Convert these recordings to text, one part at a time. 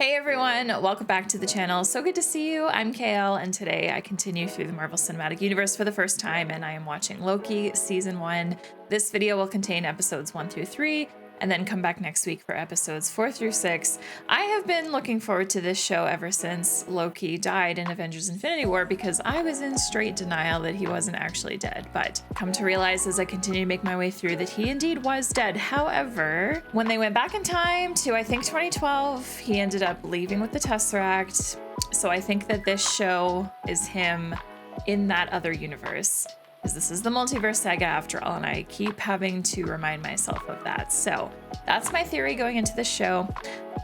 Hey everyone, welcome back to the channel. So good to see you. I'm KL, and today I continue through the Marvel Cinematic Universe for the first time, and I am watching Loki Season 1. This video will contain episodes 1 through 3, and then come back next week for episodes 4 through 6. I have been looking forward to this show ever since Loki died in Avengers Infinity War because I was in straight denial that he wasn't actually dead, but come to realize as I continue to make my way through that he indeed was dead. However, when they went back in time to, I think, 2012, he ended up leaving with the Tesseract. So I think that this show is him in that other universe, because this is the multiverse saga after all, and I keep having to remind myself of that. So that's my theory going into the show.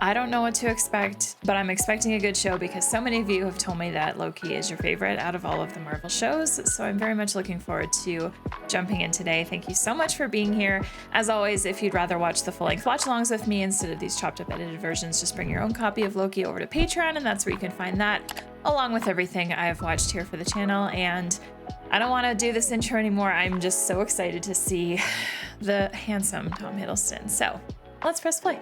I don't know what to expect, but I'm expecting a good show because so many of you have told me that Loki is your favorite out of all of the Marvel shows. So I'm very much looking forward to jumping in today. Thank you so much for being here. As always, if you'd rather watch the full-length watch-alongs with me instead of these chopped up edited versions, just bring your own copy of Loki over to Patreon, and that's where you can find that, along with everything I've watched here for the channel. And I don't want to do this intro anymore. I'm just so excited to see the handsome Tom Hiddleston. So let's press play.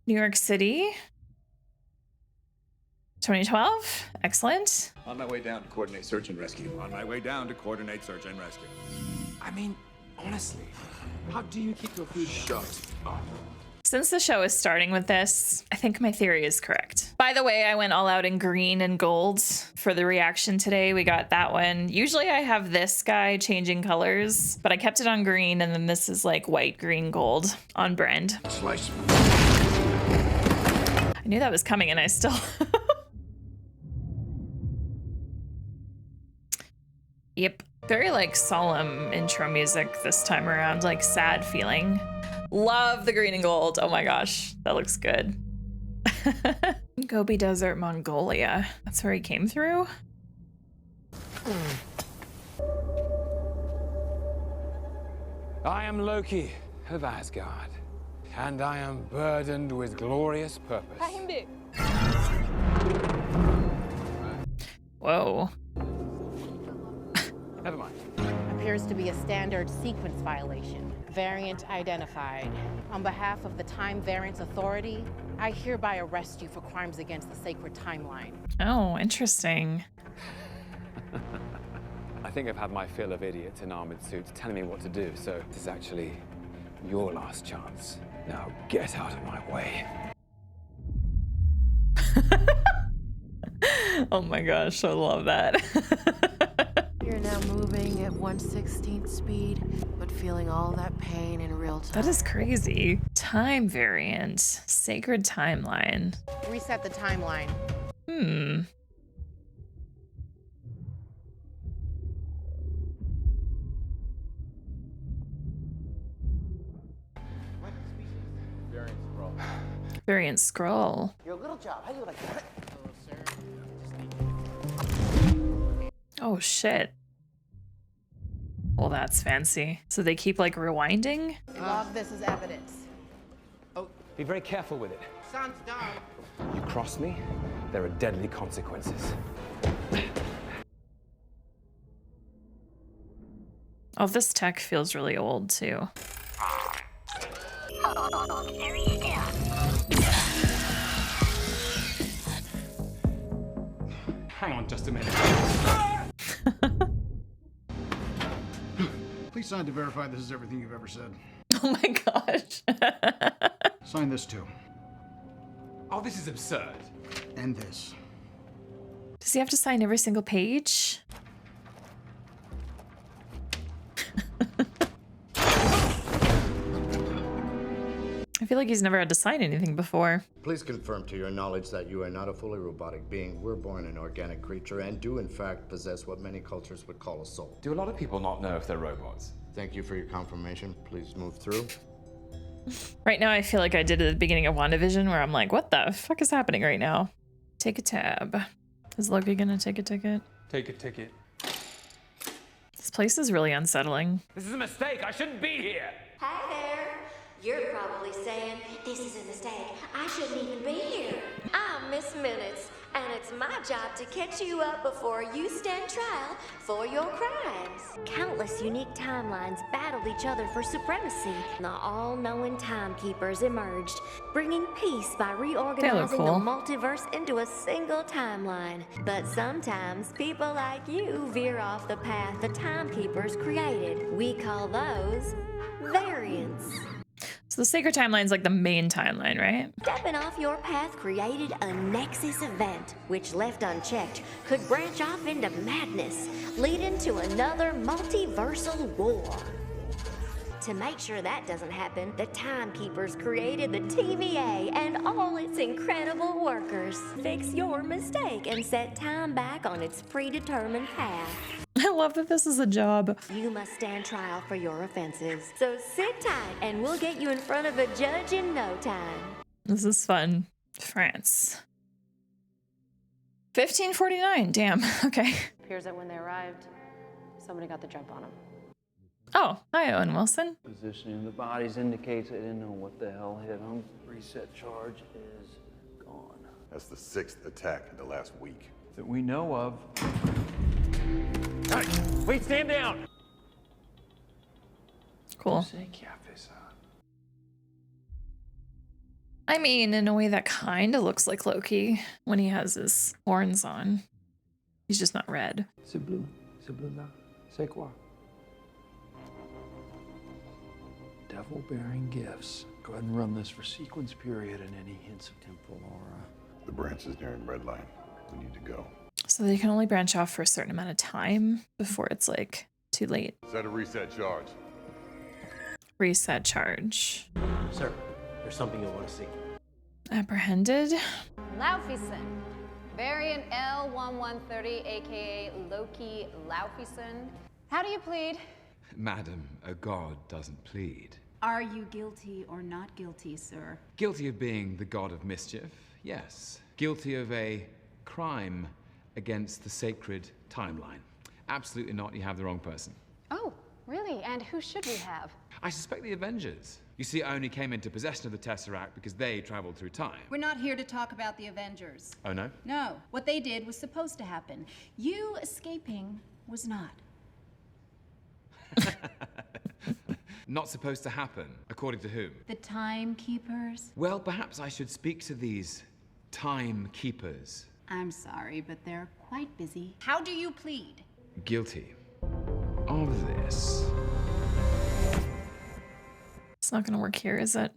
New York City, 2012. Excellent. On my way down to coordinate search and rescue. On my way down to coordinate search and rescue. I mean, honestly, how do you keep your food shut up? Since the show is starting with this, I think my theory is correct. By the way, I went all out in green and gold for the reaction today. We got that one. Usually I have this guy changing colors, but I kept it on green, and then this is like white, green, gold on brand. Slice. I knew that was coming, and I still... Yep. Very like solemn intro music this time around, like sad feeling. Love the green and gold. Oh my gosh, that looks good. Gobi Desert, Mongolia. That's where he came through? I am Loki of Asgard, and I am burdened with glorious purpose. Whoa. Never mind. Appears to be a standard sequence violation. Variant identified. On behalf of the Time Variance Authority, I hereby arrest you for crimes against the sacred timeline. Oh, interesting. I think I've had my fill of idiots in armored suits telling me what to do, so this is actually your last chance. Now get out of my way. Oh my gosh, I love that. You're now moving at 1/16th speed, but feeling all that pain in real time. That is crazy. Time variant, sacred timeline. Reset the timeline. Variant scroll. Your little job. How do you like that? Oh shit. Well, that's fancy. So they keep like rewinding? Log this as evidence. Be very careful with it. Sounds dumb. You cross me, there are deadly consequences. Oh, this tech feels really old too. Hang on just a minute. Please sign to verify this is everything you've ever said. Oh my gosh. Sign this too. Oh, this is absurd. And this. Does he have to sign every single page? I feel like he's never had to sign anything before. Please confirm to your knowledge that you are not a fully robotic being. We're born an organic creature and do in fact possess what many cultures would call a soul. Do a lot of people not know if they're robots? Thank you for your confirmation. Please move through. Right now I feel like I did at the beginning of WandaVision where I'm like, what the fuck is happening right now? Take a tab. Is Loki gonna take a ticket? Take a ticket. This place is really unsettling. This is a mistake. I shouldn't be here. Hi there. You're probably saying, this is a mistake. I shouldn't even be here. Oh, minutes, and it's my job to catch you up before you stand trial for your crimes. Countless unique timelines battled each other for supremacy. The all-knowing timekeepers emerged, bringing peace by reorganizing cool. the multiverse into a single timeline. But sometimes people like you veer off the path the timekeepers created. We call those variants. So the sacred timeline's like the main timeline, right? Stepping off your path created a Nexus event, which left unchecked could branch off into madness, leading to another multiversal war. To make sure that doesn't happen, the Timekeepers created the TVA and all its incredible workers. Fix your mistake and set time back on its predetermined path. I love that this is a job. You must stand trial for your offenses. So sit tight and we'll get you in front of a judge in no time. This is fun. France. 1549, damn, okay. Appears that when they arrived, somebody got the jump on them. Oh, hi, Owen Wilson. Positioning of the bodies indicates they didn't know what the hell hit them. Reset charge is gone. That's the 6th attack in the last week. That we know of. Hey, wait, stand down! Cool. I mean, in a way that kind of looks like Loki when he has his horns on. He's just not red. C'est bleu. C'est bleu là. C'est quoi? Devil-bearing gifts. Go ahead and run this for sequence period and any hints of temporal aura. The branch is nearing red line. We need to go. So they can only branch off for a certain amount of time before it's like too late. Set a reset charge. Reset charge. Sir, there's something you'll want to see. Apprehended. Laufeyson. Variant L1130, aka Loki Laufeyson. How do you plead? Madam, a god doesn't plead. Are you guilty or not guilty, sir? Guilty of being the god of mischief, yes. Guilty of a crime against the sacred timeline. Absolutely not, you have the wrong person. Oh, really? And who should we have? I suspect the Avengers. You see, I only came into possession of the Tesseract because they traveled through time. We're not here to talk about the Avengers. Oh, no? No, what they did was supposed to happen. You escaping was not. Not supposed to happen, according to whom? The Timekeepers? Well, perhaps I should speak to these timekeepers. I'm sorry, but they're quite busy. How do you plead? Guilty of this. It's not gonna work here, is it?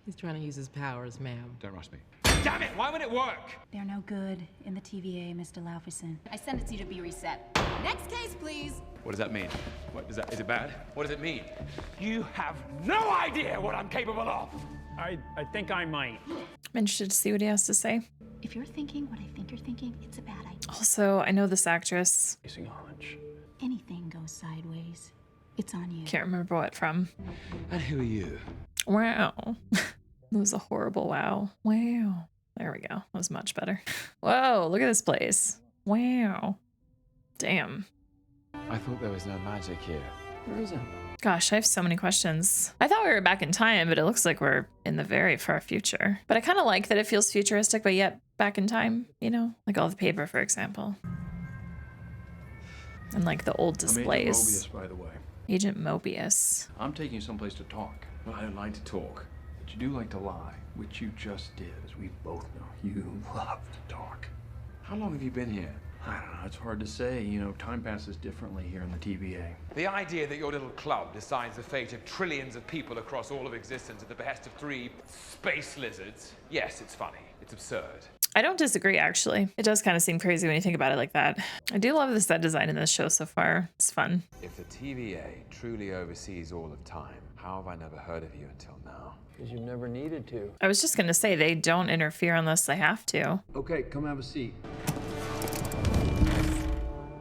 He's trying to use his powers, ma'am. Don't rush me. Damn it, why would it work? They're no good in the TVA, Mr. Laufeyson. I sentence you to be reset. Next case, please. What does that mean? Is it bad? What does it mean? You have no idea what I'm capable of! I think I might. I'm interested to see what he has to say. If you're thinking what I think you're thinking, it's a bad idea. Also, I know this actress. Facing a hunch. Anything goes sideways, it's on you. Can't remember what from. And who are you? Wow. That was a horrible wow. Wow. There we go. That was much better. Whoa, look at this place. Wow. Damn. I thought there was no magic here. There isn't. Gosh, I have so many questions. I thought we were back in time, but it looks like we're in the very far future. But I kind of like that it feels futuristic, but yet back in time, you know? Like all the paper, for example. And like the old displays. I'm Agent Mobius, by the way. Agent Mobius. I'm taking you someplace to talk. Well, I don't like to talk. But you do like to lie, which you just did, as we both know. You love to talk. How long have you been here? I don't know, it's hard to say. You know, time passes differently here in the TVA. The idea that your little club decides the fate of trillions of people across all of existence at the behest of 3 space lizards, yes, it's funny. It's absurd. I don't disagree, actually. It does kind of seem crazy when you think about it like that. I do love the set design in this show so far. It's fun. If the TVA truly oversees all of time, how have I never heard of you until now? Because you've never needed to. I was just going to say they don't interfere unless they have to. Okay, come have a seat.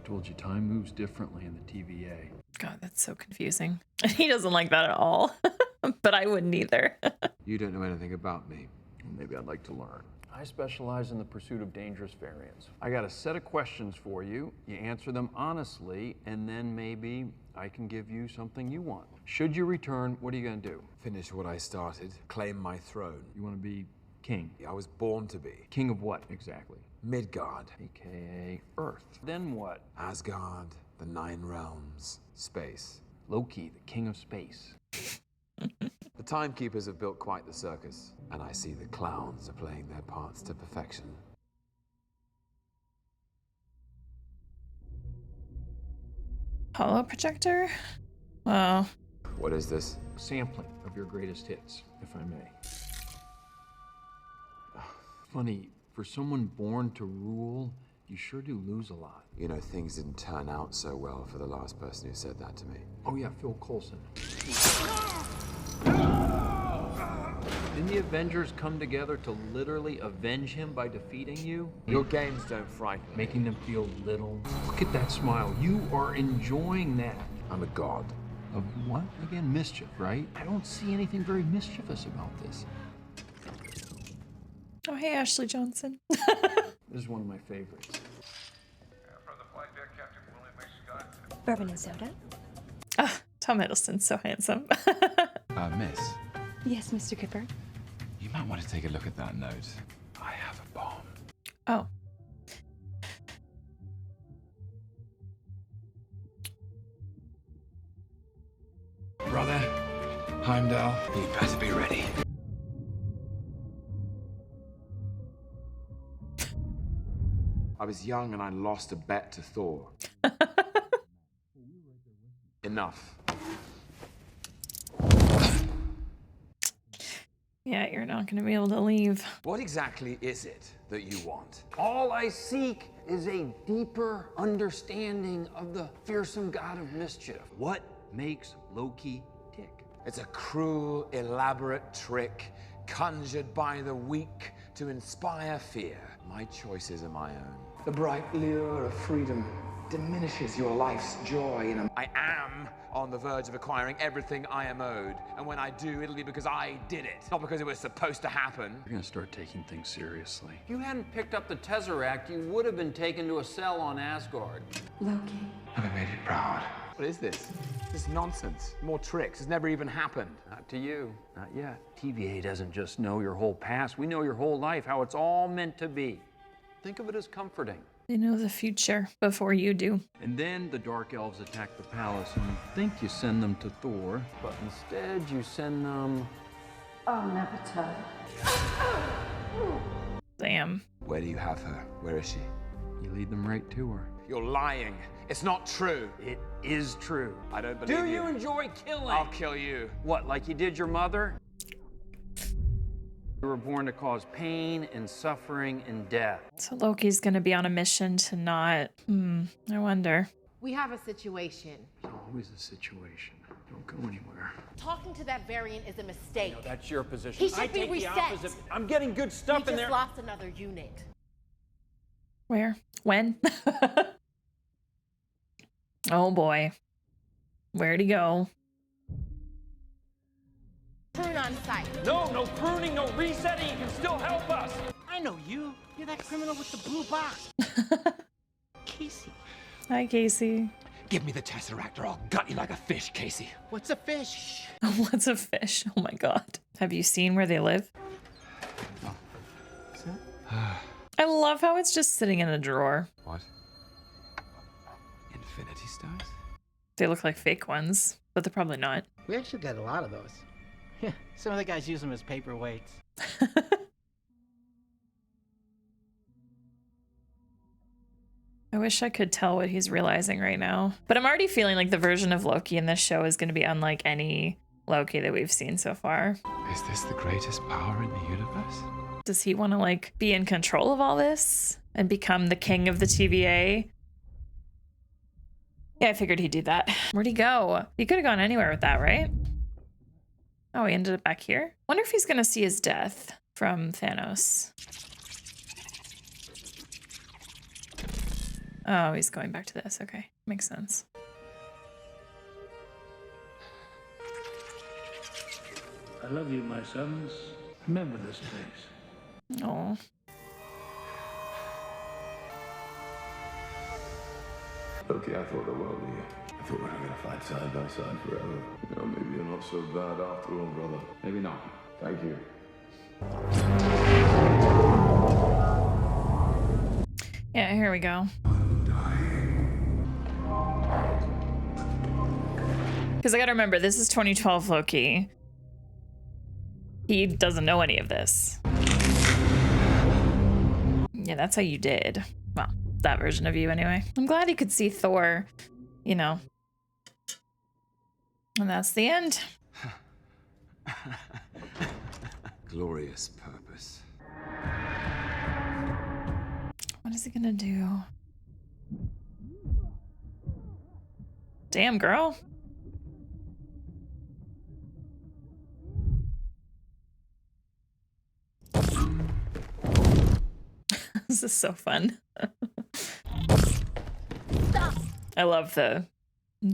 Told you time moves differently in the TVA. God, that's so confusing. He doesn't like that at all. But I wouldn't either. You don't know anything about me. Well, maybe I'd like to learn. I specialize in the pursuit of dangerous variants. I got a set of questions for you. You answer them honestly, and then maybe I can give you something you want. Should you return, what are you gonna do? Finish what I started. Claim my throne. You wanna be King. I was born to be. King of what, exactly? Midgard. AKA Earth. Then what? Asgard, the Nine Realms, space. Loki, the king of space. The Timekeepers have built quite the circus, and I see the clowns are playing their parts to perfection. Hollow projector? Wow. What is this? Sampling of your greatest hits, if I may. Funny, for someone born to rule, you sure do lose a lot. You know, things didn't turn out so well for the last person who said that to me. Oh yeah, Phil Coulson. Didn't the Avengers come together to literally avenge him by defeating you? Your games don't frighten me. Making them feel little. Look at that smile. You are enjoying that. I'm a god. Of what? Again, mischief, right? I don't see anything very mischievous about this. Oh, hey, Ashley Johnson. This is one of my favorites. Bourbon and soda? Ah, Tom Hiddleston's so handsome. Miss, Yes, Mr. Cooper. you might want to take a look at that note. I have a bomb. Oh. Brother, Heimdall, you better be ready. I was young and I lost a bet to Thor. Enough. Yeah, you're not going to be able to leave. What exactly is it that you want? All I seek is a deeper understanding of the fearsome god of mischief. What makes Loki tick? It's a cruel, elaborate trick conjured by the weak to inspire fear. My choices are my own. The bright lure of freedom diminishes your life's joy in a... I am on the verge of acquiring everything I am owed. And when I do, it'll be because I did it, not because it was supposed to happen. You're gonna start taking things seriously. If you hadn't picked up the Tesseract, you would have been taken to a cell on Asgard. Loki. Have I made it proud? What is this? This is nonsense. More tricks. It's never even happened. Not to you, not yet. TVA doesn't just know your whole past. We know your whole life, how it's all meant to be. Think of it as comforting. They know the future before you do. And then the Dark Elves attack the palace, and you think you send them to Thor, but instead you send them... Oh, Nevertheless. Damn. Where do you have her? Where is she? You lead them right to her. You're lying. It's not true. It is true. I don't believe Do you enjoy killing? I'll kill you. What, like you did your mother? You were born to cause pain and suffering and death. So Loki's going to be on a mission to not... I wonder. We have a situation. There's always a situation. Don't go anywhere. Talking to that variant is a mistake. No, that's your position. He should I be take reset. the opposite. I'm getting good stuff We in just there. lost another unit. Where? When? Oh boy. Where'd he go? Turn on site. No pruning, no resetting. You can still help us. I know you. You're that criminal with the blue box. Casey. Hi, Casey. Give me the Tesseract or I'll gut you like a fish, Casey. What's a fish? What's a fish? Oh my god. Have you seen where they live? I love how it's just sitting in a drawer. What? Infinity Stones? They look like fake ones, but they're probably not. We actually got a lot of those. Yeah, some of the guys use them as paperweights. I wish I could tell what he's realizing right now. But I'm already feeling like the version of Loki in this show is going to be unlike any Loki that we've seen so far. Is this the greatest power in the universe? Does he want to like be in control of all this and become the king of the TVA? Yeah, I figured he'd do that. Where'd he go? He could have gone anywhere with that, right? Oh, he ended up back here? Wonder if he's going to see his death from Thanos. Oh, he's going back to this. Okay, makes sense. I love you, my sons. Remember this place. Oh. Okay, I thought the world of you. I thought we were gonna fight side by side forever. You know, maybe you're not so bad after all, brother. Maybe not. Thank you. Yeah, here we go. Because I gotta remember, this is 2012 Loki. He doesn't know any of this. Yeah, that's how you did. Well, that version of you anyway. I'm glad he could see Thor, you know. And that's the end. Glorious purpose. What is he gonna do? Damn, girl. This is so fun. I love the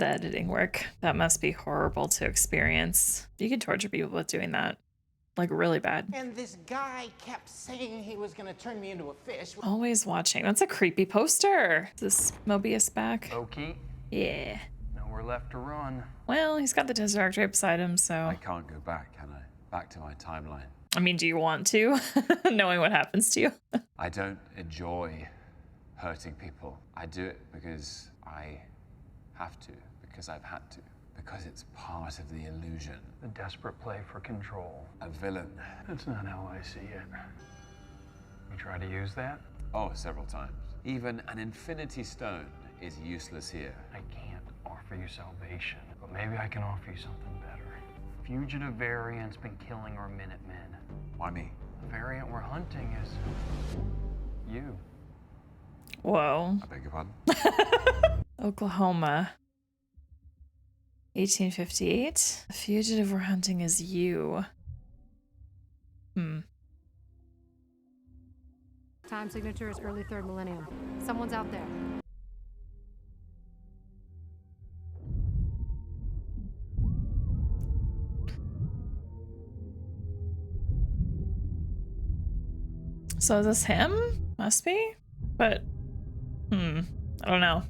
editing work. That must be horrible to experience. You can torture people with doing that. Like really bad. And this guy kept saying he was gonna turn me into a fish. Always watching. That's a creepy poster. Is this Mobius back? Loki? Yeah. Nowhere left to run. Well, he's got the Tesseract right beside him, so. I can't go back, can I? Back to my timeline. I mean, do you want to? Knowing what happens to you? I don't enjoy hurting people. I do it because I have to, because I've had to, because it's part of the illusion. The desperate play for control. A villain. That's not how I see it. You try to use that? Oh, several times. Even an infinity stone is useless here. I can't offer you salvation, but maybe I can offer you something better. Fugitive variant's been killing our Minutemen. Why me? The variant we're hunting is you. Whoa. I beg your pardon? Oklahoma. 1858. The fugitive we're hunting is you. Time signature is early 3rd millennium. Someone's out there. So is this him? Must be. But, I don't know.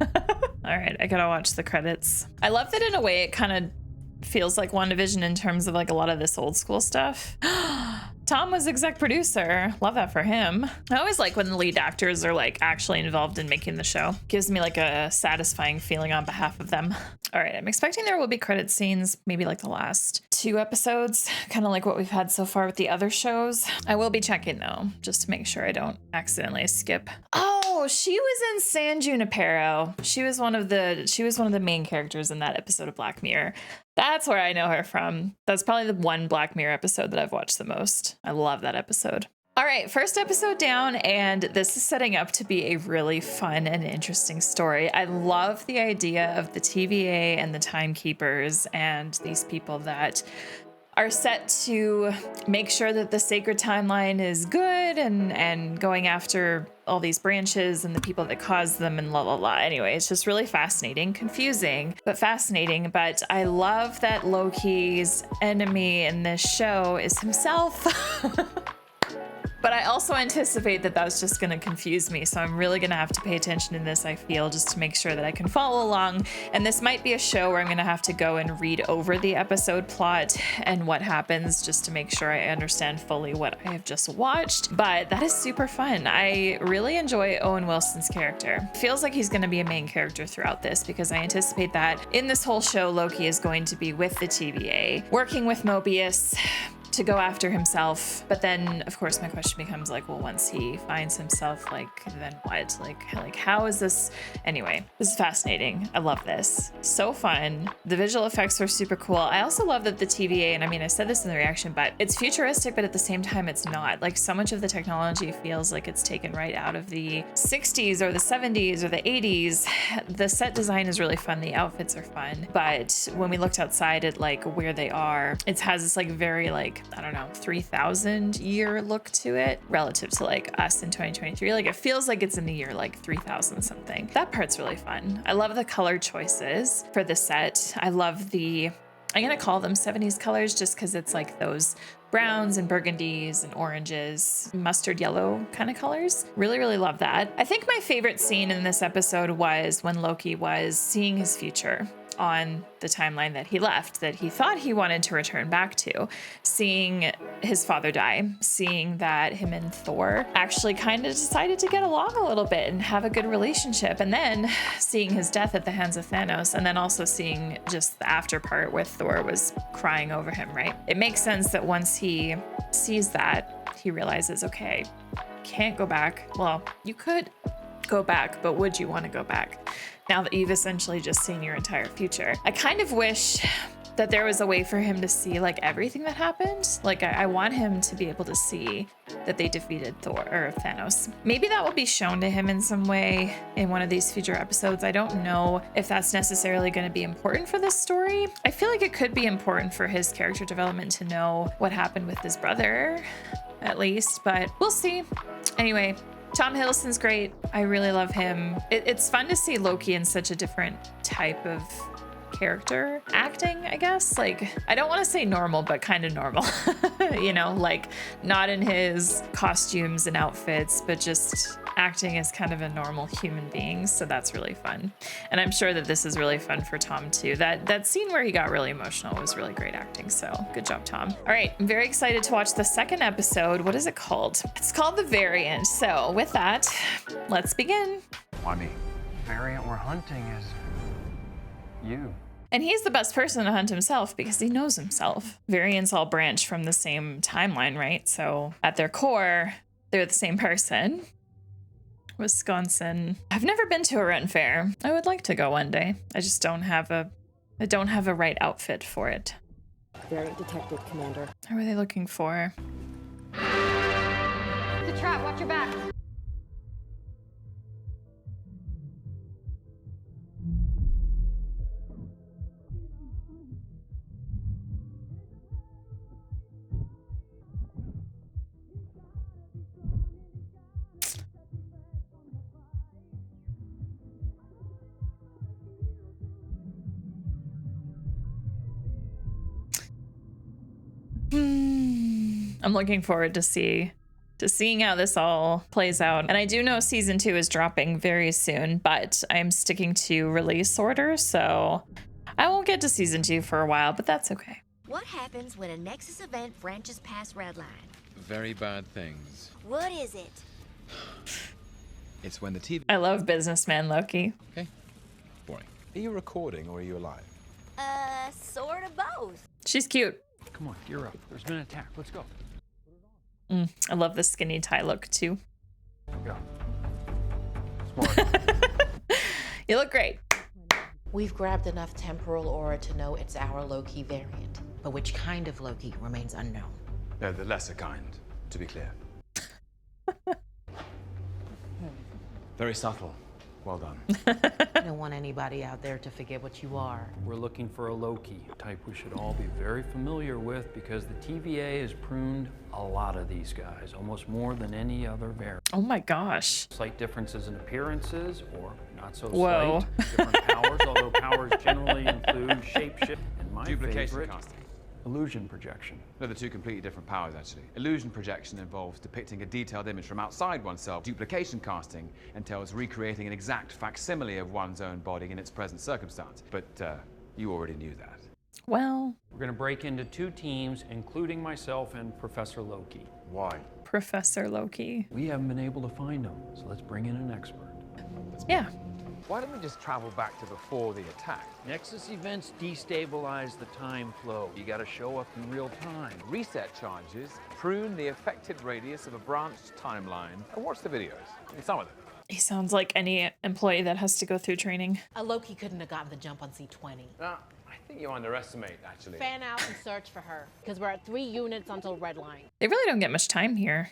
All right, I gotta watch the credits. I love that in a way it kind of feels like WandaVision in terms of like a lot of this old school stuff. Tom was exec producer. Love that for him. I always like when the lead actors are like actually involved in making the show. Gives me like a satisfying feeling on behalf of them. All right, I'm expecting there will be credit scenes, maybe like the last 2 episodes, kind of like what we've had so far with the other shows. I will be checking though, just to make sure I don't accidentally skip. Oh, she was in San Junipero. She was one of the main characters in that episode of Black Mirror. That's where I know her from. That's probably the one Black Mirror episode that I've watched the most. I love that episode. All right, first episode down, and this is setting up to be a really fun and interesting story. I love the idea of the TVA and the Timekeepers and these people that are set to make sure that the sacred timeline is good and going after all these branches and the people that cause them and la la la. Anyway, it's just really fascinating, confusing, but fascinating. But I love that Loki's enemy in this show is himself. But I also anticipate that that's just gonna confuse me. So I'm really gonna have to pay attention in this, I feel, just to make sure that I can follow along. And this might be a show where I'm gonna have to go and read over the episode plot and what happens just to make sure I understand fully what I have just watched. But that is super fun. I really enjoy Owen Wilson's character. Feels like he's gonna be a main character throughout this because I anticipate that in this whole show, Loki is going to be with the TVA, working with Mobius to go after himself. But then of course my question becomes like, well, once he finds himself, like then what? Like how is this? Anyway, this is fascinating. I love this. So fun. The visual effects were super cool. I also love that the TVA, and I mean I said this in the reaction, but it's futuristic, but at the same time it's not. Like so much of the technology feels like it's taken right out of the 60s or the 70s or the 80s. The set design is really fun. The outfits are fun. But when we looked outside at like where they are, it has this like very like, I don't know, 3,000 year look to it relative to like us in 2023. Like it feels like it's in the year like 3000 something. That part's really fun. I love the color choices for the set. I love I'm gonna call them 70s colors just because it's like those browns and burgundies and oranges, mustard yellow kind of colors. Really, really love that. I think my favorite scene in this episode was when Loki was seeing his future. on the timeline that he left, that he thought he wanted to return back to, seeing his father die, seeing that him and Thor actually kind of decided to get along a little bit and have a good relationship, and then seeing his death at the hands of Thanos, and then also seeing just the after part where Thor was crying over him, right? It makes sense that once he sees that, he realizes, okay, can't go back. Well, you could go back, but would you want to go back now that you've essentially just seen your entire future? I kind of wish that there was a way for him to see like everything that happened. Like I want him to be able to see that they defeated Thor or Thanos. Maybe that will be shown to him in some way in one of these future episodes. I don't know if that's necessarily going to be important for this story. I feel like it could be important for his character development to know what happened with his brother, at least, but we'll see. Anyway, Tom Hiddleston's great. I really love him. It's fun to see Loki in such a different type of character acting, I guess. Like, I don't want to say normal, but kind of normal. You know, like not in his costumes and outfits, but just acting as kind of a normal human being. So that's really fun. And I'm sure that this is really fun for Tom too. That scene where he got really emotional was really great acting. So good job, Tom. All right, I'm very excited to watch the second episode. What is it called? It's called The Variant. So with that, let's begin. I mean, variant we're hunting is you. And he's the best person to hunt himself because he knows himself. Variants all branch from the same timeline, right? So at their core, they're the same person. Wisconsin. I've never been to a Ren Fair. I would like to go one day. I just don't have a right outfit for it. Variant detected, Commander. What were they looking for? The trap, watch your back. I'm looking forward to seeing how this all plays out. And I do know season 2 is dropping very soon, but I'm sticking to release order, so I won't get to season 2 for a while, but that's okay. What happens when a Nexus event branches past Redline? Very bad things. What is it? It's when the TV... I love businessman Loki. Okay. Boring. Are you recording or are you alive? Sort of both. She's cute. Come on, gear up. There's been an attack. Let's go. I love the skinny tie look too. Go. Smart. You look great. We've grabbed enough temporal aura to know it's our Loki variant, but which kind of Loki remains unknown. No, the lesser kind, to be clear. Very subtle. Well done. I don't want anybody out there to forget what you are. We're looking for a Loki, a type we should all be very familiar with because the TVA has pruned a lot of these guys, almost more than any other variant. Oh my gosh. Slight differences in appearances, or not so Whoa. slight. Different powers, although powers generally include shapeshift and my Duplication favorite, casting. illusion projection. No, they're two completely different powers, actually. Illusion projection involves depicting a detailed image from outside oneself. Duplication casting entails recreating an exact facsimile of one's own body in its present circumstance. But you already knew that. Well, We're going to break into 2 teams, including myself and Professor Loki. Why? Professor Loki. We haven't been able to find him, so let's bring in an expert. Yeah. Why don't we just travel back to before the attack? Nexus events destabilize the time flow. You gotta show up in real time. Reset charges prune the affected radius of a branched timeline. And watch the videos. Some of them. He sounds like any employee that has to go through training. A Loki couldn't have gotten the jump on C20. I think you underestimate, actually. Fan out and search for her, because we're at 3 units until Redline. They really don't get much time here.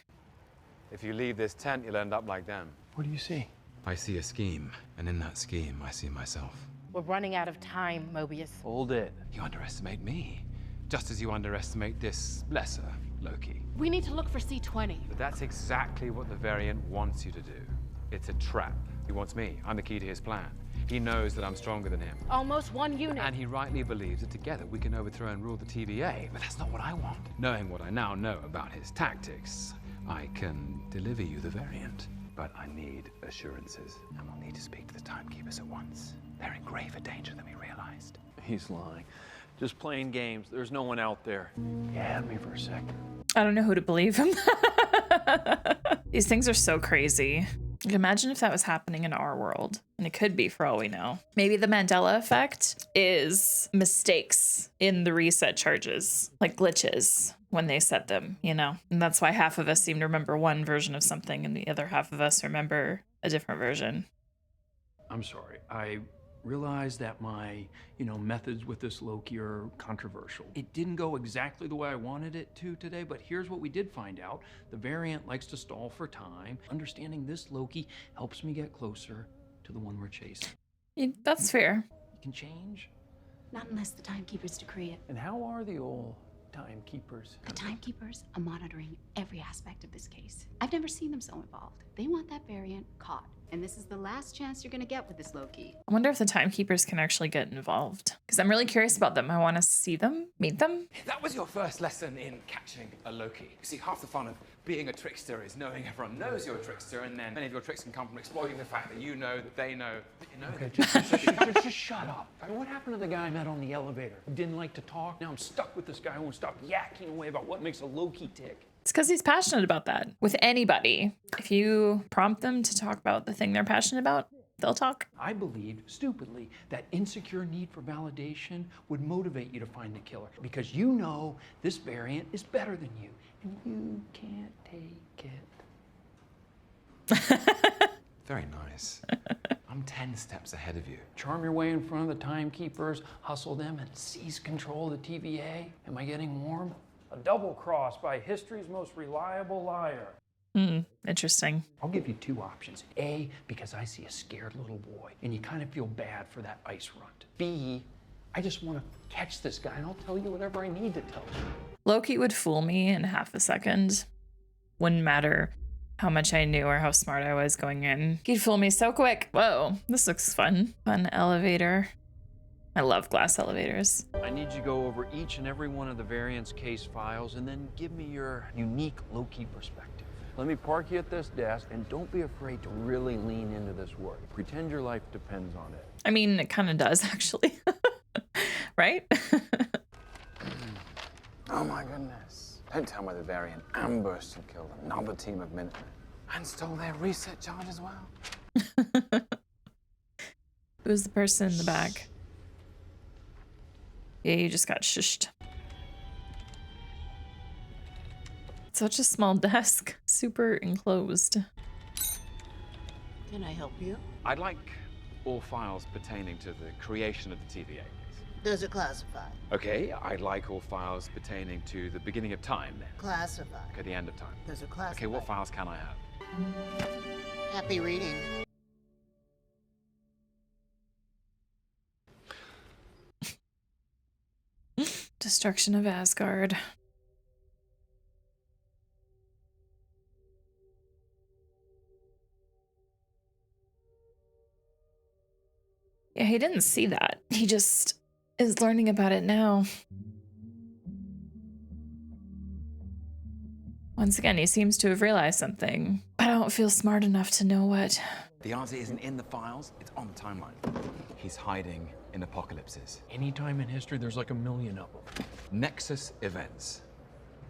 If you leave this tent, you'll end up like them. What do you see? I see a scheme, and in that scheme, I see myself. We're running out of time, Mobius. Hold it. You underestimate me, just as you underestimate this lesser Loki. We need to look for C20. But that's exactly what the variant wants you to do. It's a trap. He wants me. I'm the key to his plan. He knows that I'm stronger than him. Almost 1 unit. And he rightly believes that together we can overthrow and rule the TVA. But that's not what I want. Knowing what I now know about his tactics, I can deliver you the variant. But I need assurances, and we'll need to speak to the timekeepers at once. They're in graver danger than we realized. He's lying. Just playing games. There's no one out there. You had me for a second. I don't know who to believe him. These things are so crazy. Like, imagine if that was happening in our world. And it could be, for all we know. Maybe the Mandela effect is mistakes in the reset charges, like glitches when they set them, you know? And that's why half of us seem to remember one version of something and the other half of us remember a different version. I'm sorry. I realize that my, methods with this Loki are controversial. It didn't go exactly the way I wanted it to today, but here's what we did find out. The variant likes to stall for time. Understanding this Loki helps me get closer to the one we're chasing. Yeah, that's fair. You can change. Not unless the timekeepers decree it. And how are the old timekeepers? The timekeepers are monitoring every aspect of this case. I've never seen them so involved. They want that variant caught. And this is the last chance you're gonna get with this Loki. I wonder if the timekeepers can actually get involved. Because I'm really curious about them. I want to see them, meet them. That was your first lesson in catching a Loki. You see, half the fun of being a trickster is knowing everyone knows you're a trickster, and then many of your tricks can come from exploiting the fact that you know that they know that you know. Okay, just shut up. I mean, what happened to the guy I met on the elevator who didn't like to talk? Now I'm stuck with this guy who won't stop yakking away about what makes a Loki tick. It's because he's passionate about that. With anybody, if you prompt them to talk about the thing they're passionate about, they'll talk. I believed, stupidly, that insecure need for validation would motivate you to find the killer because you know this variant is better than you, and you can't take it. Very nice. I'm 10 steps ahead of you. Charm your way in front of the timekeepers, hustle them, and seize control of the TVA. Am I getting warm? A double cross by history's most reliable liar. Interesting. I'll give you two options. A, because I see a scared little boy, and you kind of feel bad for that ice runt. B, I just want to catch this guy, and I'll tell you whatever I need to tell you. Loki would fool me in half a second. Wouldn't matter how much I knew or how smart I was going in. He'd fool me so quick. Whoa, this looks fun. Fun elevator. I love glass elevators. I need you to go over each and every one of the variant's case files and then give me your unique Loki perspective. Let me park you at this desk, and don't be afraid to really lean into this work. Pretend your life depends on it. I mean, it kind of does, actually. Right? Oh my goodness. Don't tell me the variant ambushed and killed another team of Minutemen and stole their reset charge as well. Who's the person in the back? Yeah, you just got shushed. Such a small desk, super enclosed. Can I help you? I'd like all files pertaining to the creation of the TVA, please. Those are classified. Okay, I'd like all files pertaining to the beginning of time then. Classified. Okay, the end of time. Those are classified. Okay, what files can I have? Happy reading. Destruction of Asgard. Yeah, he didn't see that. He just is learning about it now. Once again, he seems to have realized something. I don't feel smart enough to know what. The answer isn't in the files, it's on the timeline. He's hiding in apocalypses. Any time in history, there's like a million of them. Nexus events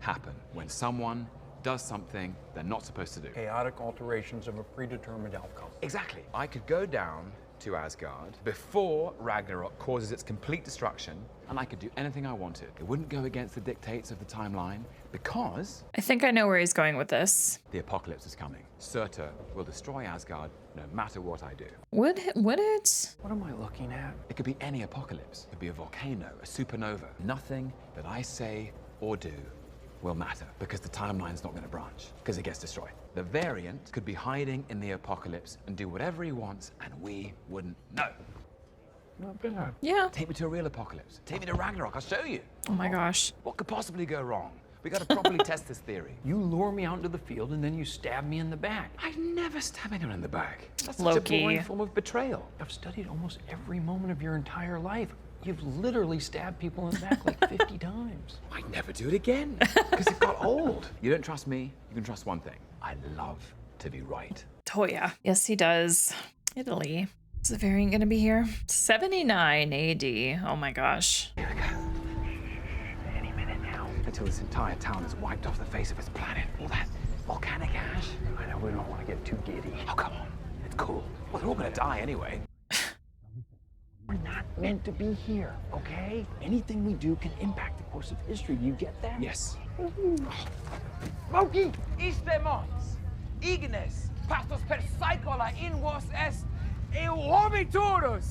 happen when someone does something they're not supposed to do. Chaotic alterations of a predetermined outcome. Exactly. I could go down to Asgard before Ragnarok causes its complete destruction, and I could do anything I wanted. It wouldn't go against the dictates of the timeline because I think I know where he's going with this. the apocalypse is coming. Surtur will destroy Asgard no matter what I do. Would it? What am I looking at? It could be any apocalypse. It could be a volcano, a supernova. Nothing that I say or do will matter because the timeline's not going to branch because it gets destroyed. The variant could be hiding in the apocalypse and do whatever he wants and we wouldn't know. Not bad. Yeah. Take me to a real apocalypse. Take me to Ragnarok. I'll show you. Oh my gosh. What could possibly go wrong? We got to properly test this theory. You lure me out into the field and then you stab me in the back. I'd never stab anyone in the back. That's such Loki. a boring form of betrayal. I've studied almost every moment of your entire life. You've literally stabbed people in the back like 50 times. I'd never do it again, because it got old. You don't trust me, you can trust one thing. I love to be right. Oh yeah. Yes, he does. Italy. Is the variant gonna be here? 79 AD. Oh my gosh. Here we go. Any minute now. Until this entire town is wiped off the face of its planet. All that volcanic ash. I know we don't want to get too giddy. Oh, come on. It's cool. Well, they're all gonna die anyway. We're not meant to be here, okay? Anything we do can impact the course of history. Do you get that? Yes. Loki, istemos, ignes, pastos per saecola in vos est, eu obiturus.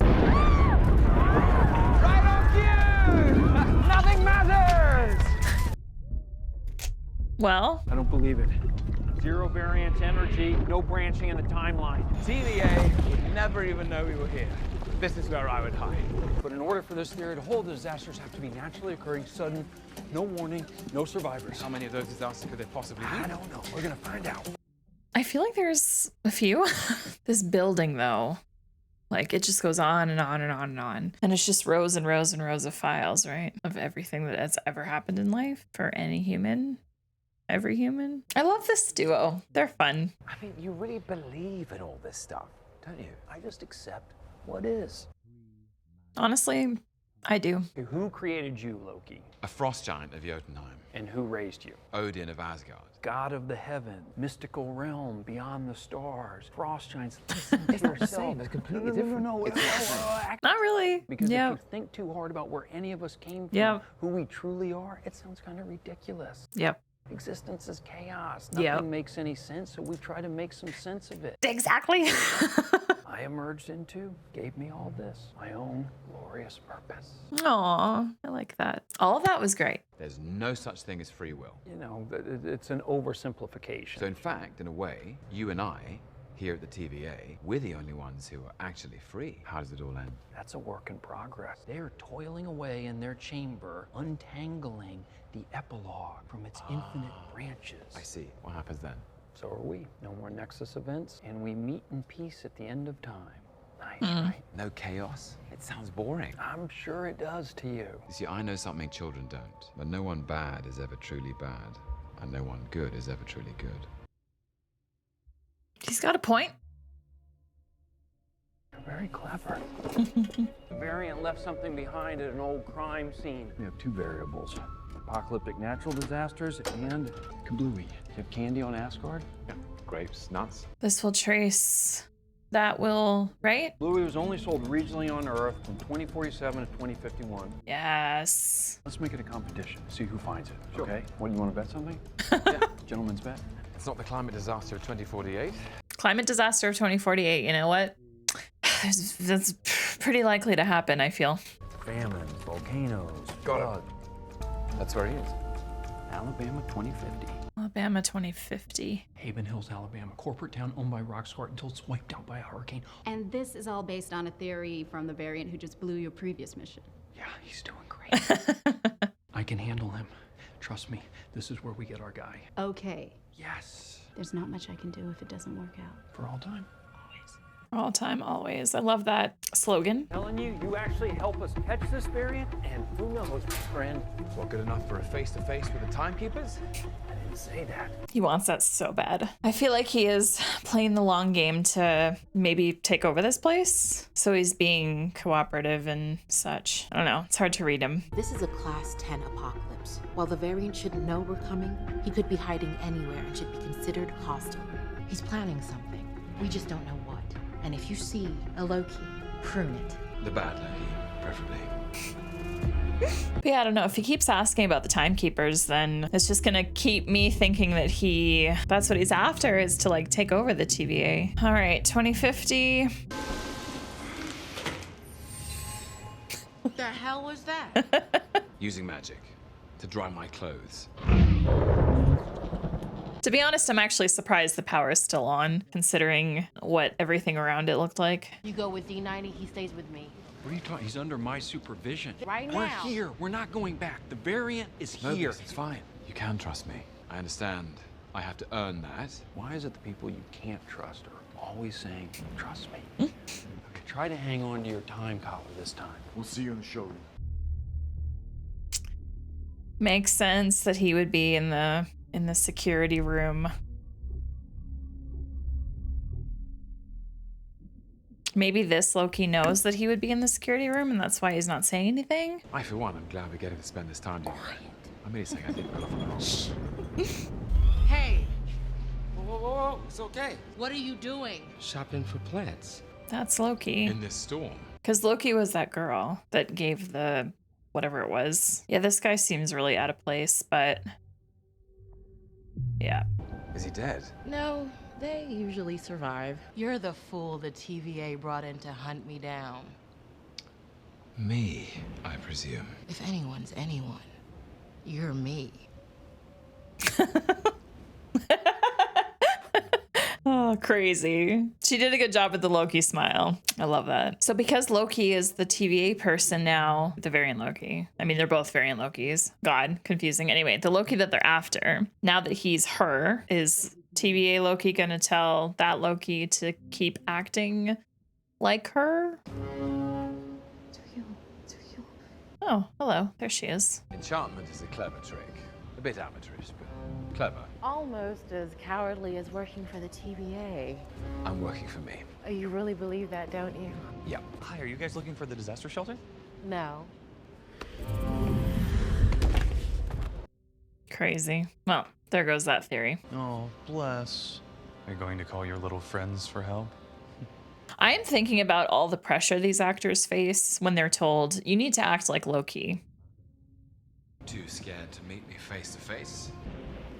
Right on cue! Nothing matters! Well, I don't believe it. Zero variance energy, no branching in the timeline. TVA would never even know we were here. This is where I would hide. But in order for this theory to hold, the disasters have to be naturally occurring, sudden, no warning, no survivors. How many of those disasters could there possibly be? I don't know. We're gonna find out. I feel like there's a few. This building, though, like it just goes on and on and on and on. And it's just rows and rows and rows of files, right? Of everything that has ever happened in life for any human. Every human. I love this duo. They're fun. I mean, you really believe in all this stuff, don't you? I just accept what is. Honestly, I do. Okay, who created you, Loki? A frost giant of Jotunheim. And who raised you? Odin of Asgard. God of the heaven, mystical realm, beyond the stars, frost giants. Listen to It's not the yourself. same. It's completely No, different. no, Not really. Because Yeah. if you think too hard about where any of us came from, Yep. who we truly are, it sounds kind of ridiculous. Yep. Existence is chaos. Yep. Nothing makes any sense, so we try to make some sense of it. Exactly. I emerged into, gave me all this, my own glorious purpose. Aw, I like that. All of that was great. There's no such thing as free will. You know, it's an oversimplification. So in fact, in a way, you and I, here at the TVA, we're the only ones who are actually free. How does it all end? That's a work in progress. They are toiling away in their chamber, untangling the epilogue from its infinite branches. I see. What happens then? So are we. No more Nexus events, and we meet in peace at the end of time. Nice, right? No chaos? It sounds boring. I'm sure it does to you. You see, I know something children don't. But no one bad is ever truly bad. And no one good is ever truly good. He's got a point. You're very clever. The variant left something behind at an old crime scene. We have two variables. Apocalyptic natural disasters and kablooey. You have candy on Asgard? Yeah. Grapes, nuts. This will trace. That will, right? Kablooey was only sold regionally on Earth from 2047 to 2051. Yes. Let's make it a competition. See who finds it, okay? What, do you want to bet something? Yeah. Gentleman's bet? It's not the climate disaster of 2048. Climate disaster of 2048. You know what? That's pretty likely to happen, I feel. Famines, volcanoes. Got it. That's where he is. Alabama 2050. Alabama 2050. Haven Hills, Alabama. Corporate town owned by Roxxcart until it's wiped out by a hurricane. And this is all based on a theory from the variant who just blew your previous mission. Yeah, he's doing great. I can handle him. Trust me, this is where we get our guy. Okay. Yes. There's not much I can do if it doesn't work out. For all time. For all time, always. I love that slogan. Telling you, you actually help us catch this variant, and who knows, my friend. What, good enough for a face-to-face with the timekeepers? I didn't say that. He wants that so bad. I feel like he is playing the long game to maybe take over this place. So he's being cooperative and such. I don't know. It's hard to read him. This is a Class 10 apocalypse. While the variant shouldn't know we're coming, he could be hiding anywhere and should be considered hostile. He's planning something. We just don't know what. And if you see a Loki, prune it. The bad Loki, preferably. But yeah, I don't know. If he keeps asking about the timekeepers, then it's just gonna keep me thinking that that's what he's after, is to like take over the TVA. All right, 2050. What the hell was that? Using magic to dry my clothes. To be honest, I'm actually surprised the power is still on, considering what everything around it looked like. You go with D90, he stays with me. What are you talking? He's under my supervision. Right We're now. here. We're not going back. The variant is No, here. Bruce, it's fine. You can trust me. I understand. I have to earn that. Why is it the people you can't trust are always saying, trust me? Okay, Try to hang on to your time collar this time. We'll see you in the showroom. Makes sense that he would be in the security room. Maybe this Loki knows that he would be in the security room, and that's why he's not saying anything. I, for one, am glad we're getting to spend this time together. I'm really saying I didn't pull off a Shh. Hey, Whoa, whoa, whoa, it's okay. what are you doing? Shopping for plants. That's Loki. in this storm. Because Loki was that girl that gave the whatever it was. Yeah, this guy seems really out of place, but yeah. Is he dead? No, they usually survive. You're the fool the TVA brought in to hunt me down. Me, I presume. If anyone's anyone, you're me. Oh, crazy. She did a good job with the Loki smile. I love that. So because Loki is the TVA person now, the variant Loki. I mean, they're both variant Lokis. God, confusing. Anyway, the Loki that they're after, now that he's her, is TVA Loki gonna tell that Loki to keep acting like her? Oh, hello. There she is. Enchantment is a clever trick. A bit amateurish, but clever. Almost as cowardly as working for the TVA. I'm working for me. You really believe that, don't you? Yep. Hi, are you guys looking for the disaster shelter? No. Crazy. Well, there goes that theory. Oh, bless. Are you going to call your little friends for help? I am thinking about all the pressure these actors face when they're told, you need to act like Loki. Too scared to meet me face to face?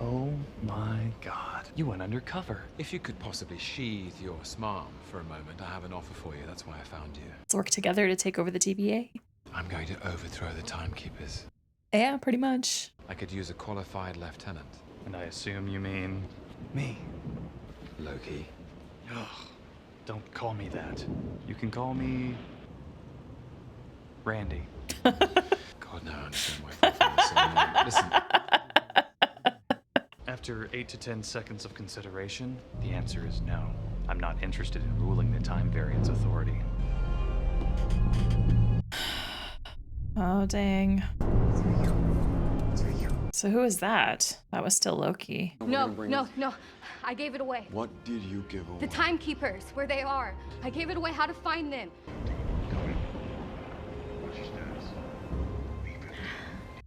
Oh my God. You went undercover. If you could possibly sheathe your smile for a moment, I have an offer for you. That's why I found you. Let's work together to take over the TVA. I'm going to overthrow the Timekeepers. Yeah, pretty much. I could use a qualified lieutenant. And I assume you mean me. Loki. Ugh, don't call me that. You can call me Randy. God, now I understand why I feel the same way. Listen. After 8 to 10 seconds of consideration, the answer is no. I'm not interested in ruling the Time Variance Authority. Oh, dang. So who is that? That was still Loki. No. I gave it away. What did you give away? The Timekeepers, where they are. I gave it away how to find them.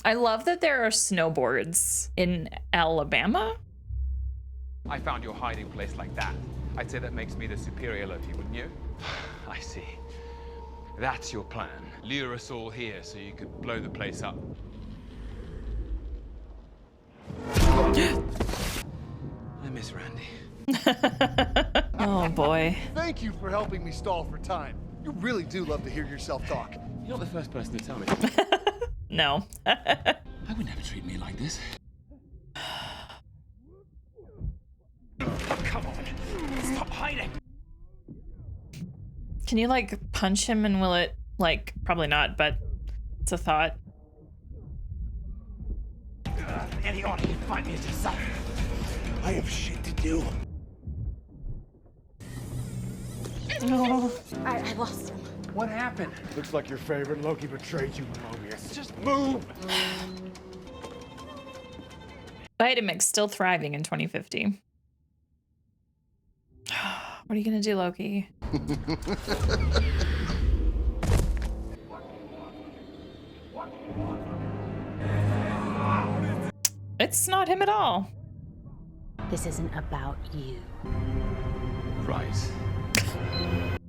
I love that there are snowboards in Alabama. I found your hiding place like that. I'd say that makes me the superior Loki, wouldn't you? I see. That's your plan. Lure us all here so you could blow the place up. I miss Randy. Oh boy. Thank you for helping me stall for time. You really do love to hear yourself talk. You're not the first person to tell me. No. I would never treat me like this. Come on, stop hiding. Can you like punch him and will it like, probably not, but it's a thought. Any order you find me a disaster. I have shit to do. No. I lost him. What happened? Looks like your favorite Loki betrayed you, Mobius. Just move. Vitamix still thriving in 2050. What are you gonna do, Loki? It's not him at all. This isn't about you. Right.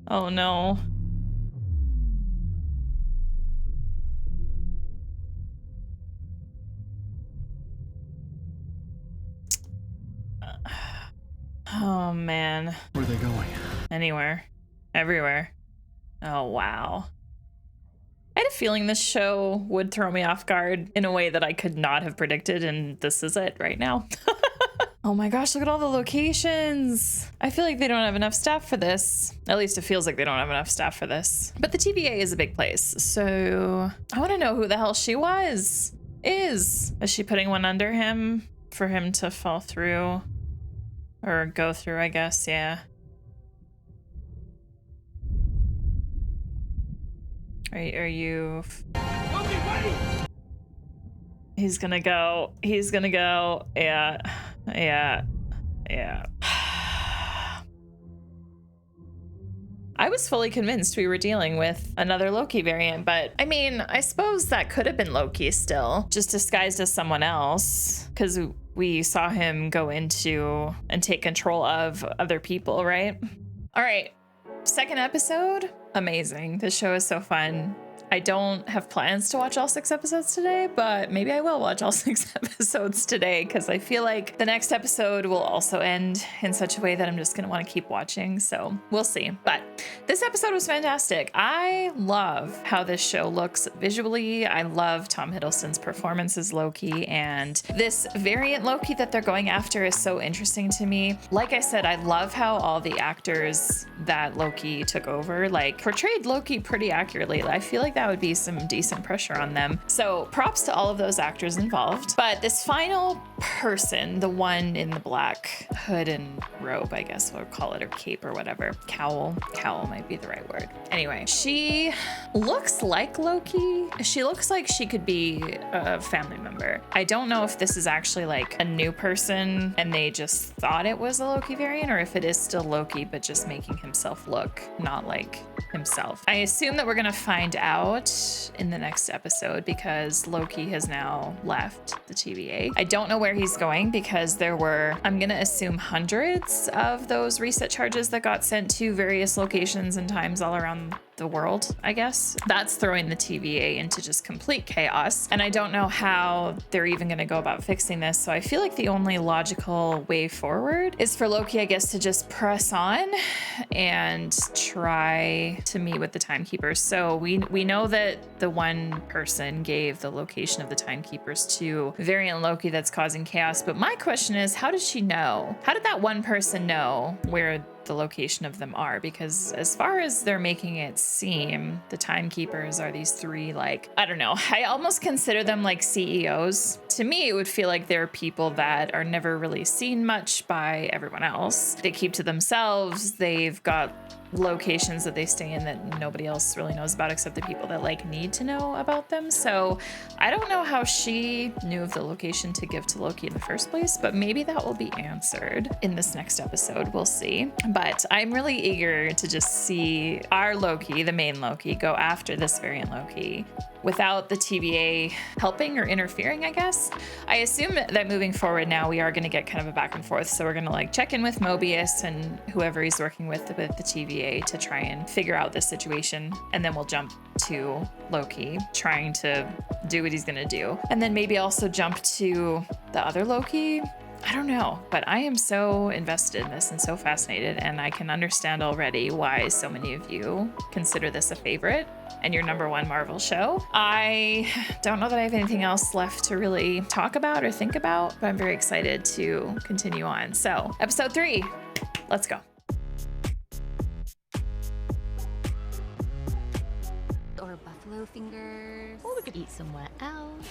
Oh no. Oh man. Where are they going? Anywhere. Everywhere. Oh wow. I had a feeling this show would throw me off guard in a way that I could not have predicted, and this is it right now. Oh my gosh, look at all the locations. I feel like they don't have enough staff for this. At least it feels like they don't have enough staff for this. But the TVA is a big place, so I want to know who the hell she was. Is she putting one under him for him to fall through? Or go through, I guess, yeah. Are you... He's gonna go. He's gonna go. Yeah. Yeah. Yeah. I was fully convinced we were dealing with another Loki variant, but I mean, I suppose that could have been Loki still, just disguised as someone else, because we saw him go into and take control of other people, right? All right, second episode, amazing. This show is so fun. I don't have plans to watch all 6 episodes today, but maybe I will watch all 6 episodes today because I feel like the next episode will also end in such a way that I'm just gonna want to keep watching, so we'll see. But this episode was fantastic. I love how this show looks visually. I love Tom Hiddleston's performance as Loki, and this variant Loki that they're going after is so interesting to me. Like I said, I love how all the actors that Loki took over like portrayed Loki pretty accurately. I feel like that would be some decent pressure on them. So props to all of those actors involved. But this final person, the one in the black hood and robe, I guess we'll call it, or cape or whatever. Cowl might be the right word. Anyway, she looks like Loki. She looks like she could be a family member. I don't know if this is actually like a new person and they just thought it was a Loki variant, or if it is still Loki, but just making himself look not like himself. I assume that we're gonna find out in the next episode because Loki has now left the TVA. I don't know where he's going because there were, I'm gonna assume, hundreds of those reset charges that got sent to various locations and times all around the world, I guess. That's throwing the TVA into just complete chaos. And I don't know how they're even gonna go about fixing this. So I feel like the only logical way forward is for Loki, I guess, to just press on and try to meet with the timekeepers. So we know that the one person gave the location of the timekeepers to variant Loki that's causing chaos. But my question is, how did she know? How did that one person know where the location of them are? Because as far as they're making it seem, the timekeepers are these 3, like, I don't know, I almost consider them like CEOs. To me, it would feel like they're people that are never really seen much by everyone else. They keep to themselves. They've got locations that they stay in that nobody else really knows about except the people that like need to know about them. So I don't know how she knew of the location to give to Loki in the first place, but maybe that will be answered in this next episode. We'll see. But I'm really eager to just see our Loki, the main Loki, go after this variant Loki without the TVA helping or interfering, I guess. I assume that moving forward now, we are gonna get kind of a back and forth. So we're gonna like check in with Mobius and whoever he's working with the TVA to try and figure out this situation. And then we'll jump to Loki trying to do what he's gonna do. And then maybe also jump to the other Loki. I don't know, but I am so invested in this and so fascinated, and I can understand already why so many of you consider this a favorite and your #1 Marvel show. I don't know that I have anything else left to really talk about or think about, but I'm very excited to continue on. So, episode 3, let's go. Or buffalo fingers. Or we could eat somewhere else.